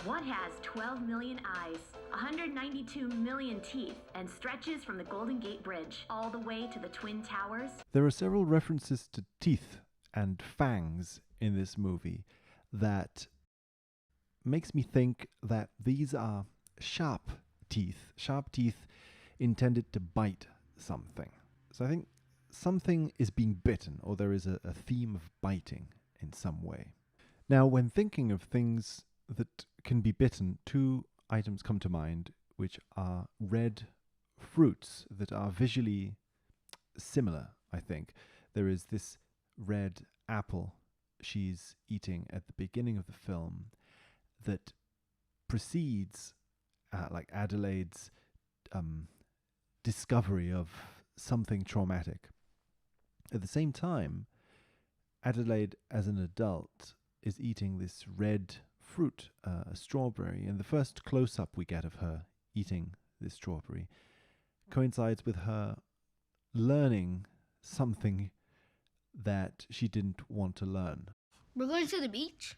What has 12 million eyes, 192 million teeth, and stretches from the Golden Gate Bridge all the way to the Twin Towers? There are several references to teeth and fangs in this movie that makes me think that these are sharp teeth intended to bite something. So I think something is being bitten, or there is a theme of biting in some way. Now, when thinking of things that can be bitten, two items come to mind, which are red fruits that are visually similar, I think. There is this red apple she's eating at the beginning of the film that precedes like Adelaide's discovery of something traumatic. At the same time, Adelaide, as an adult, is eating this red fruit, a strawberry, and the first close-up we get of her eating this strawberry coincides with her learning something that she didn't want to learn. We're going to the beach?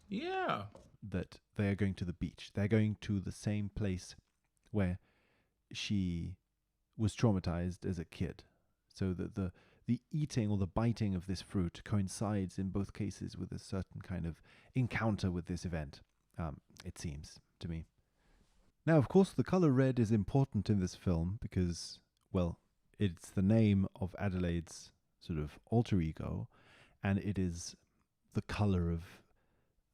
Yeah. That they are going to the beach. They're going to the same place where she was traumatized as a kid. So that the eating or the biting of this fruit coincides in both cases with a certain kind of encounter with this event, it seems to me. Now, of course, the color red is important in this film because, well, it's the name of Adelaide's sort of alter ego, and it is the color of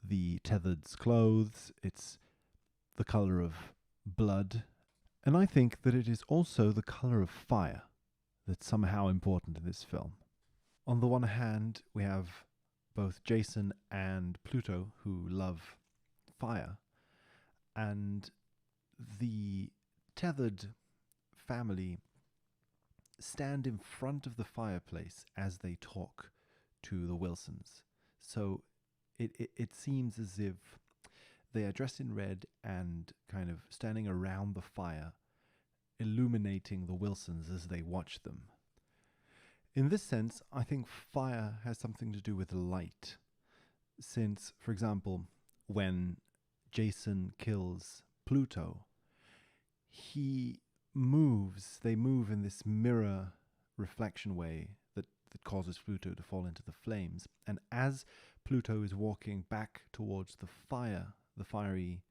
the tethered's clothes, it's the color of blood, and I think that it is also the color of fire that's somehow important in this film. On the one hand, we have both Jason and Pluto who love fire, and the tethered family stand in front of the fireplace as they talk to the Wilsons. So it seems as if they are dressed in red and kind of standing around the fire, illuminating the Wilsons as they watch them. In this sense, I think fire has something to do with light, since, for example, when Jason kills Pluto, they move in this mirror reflection way that causes Pluto to fall into the flames. And as Pluto is walking back towards the fiery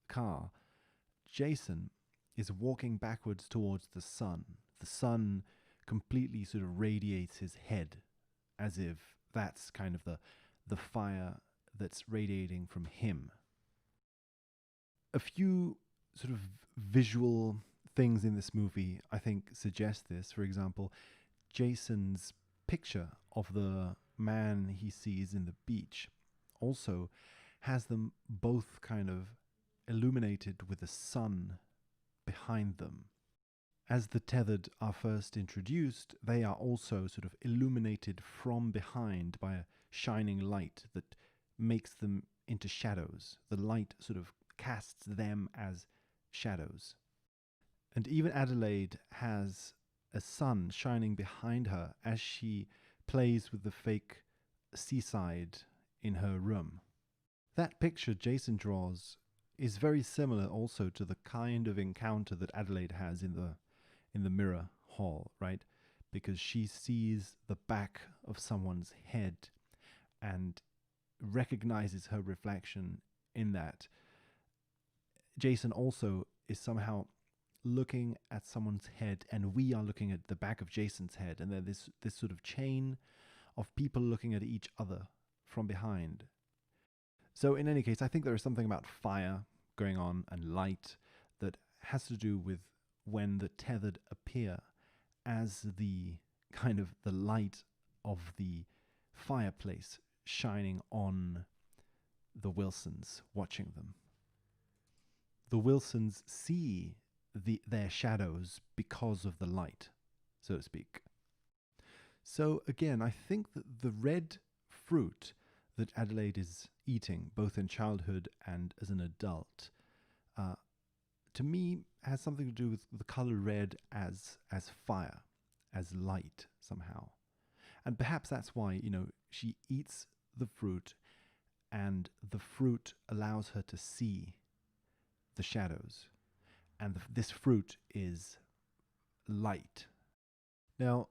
car, Jason is walking backwards towards the sun. The sun completely sort of radiates his head, as if that's kind of the fire that's radiating from him. A few sort of visual things in this movie, I think, suggest this. For example, Jason's picture of the man he sees in the beach also has them both kind of illuminated with the sun behind them. As the tethered are first introduced, they are also sort of illuminated from behind by a shining light that makes them into shadows. The light sort of casts them as shadows. And even Adelaide has a sun shining behind her as she plays with the fake seaside in her room. That picture Jason draws is very similar also to the kind of encounter that Adelaide has in the mirror hall, right? Because she sees the back of someone's head and recognizes her reflection in that. Jason also is somehow looking at someone's head, and we are looking at the back of Jason's head, and there's this sort of chain of people looking at each other from behind. So in any case, I think there is something about fire going on and light that has to do with when the tethered appear as the kind of the light of the fireplace shining on the Wilsons watching them. The Wilsons see their shadows because of the light, so to speak. So again, I think that the red fruit that Adelaide is eating, both in childhood and as an adult, to me has something to do with the color red as fire, as light somehow. And perhaps that's why, she eats the fruit and the fruit allows her to see the shadows. And this fruit is light. Now,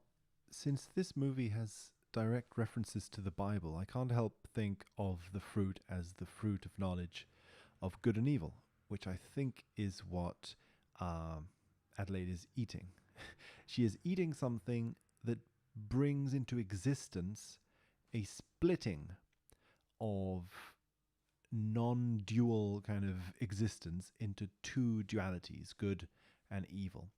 since this movie has direct references to the Bible, I can't help think of the fruit as the fruit of knowledge of good and evil, which I think is what Adelaide is eating. She is eating something that brings into existence a splitting of non-dual kind of existence into two dualities, good and evil.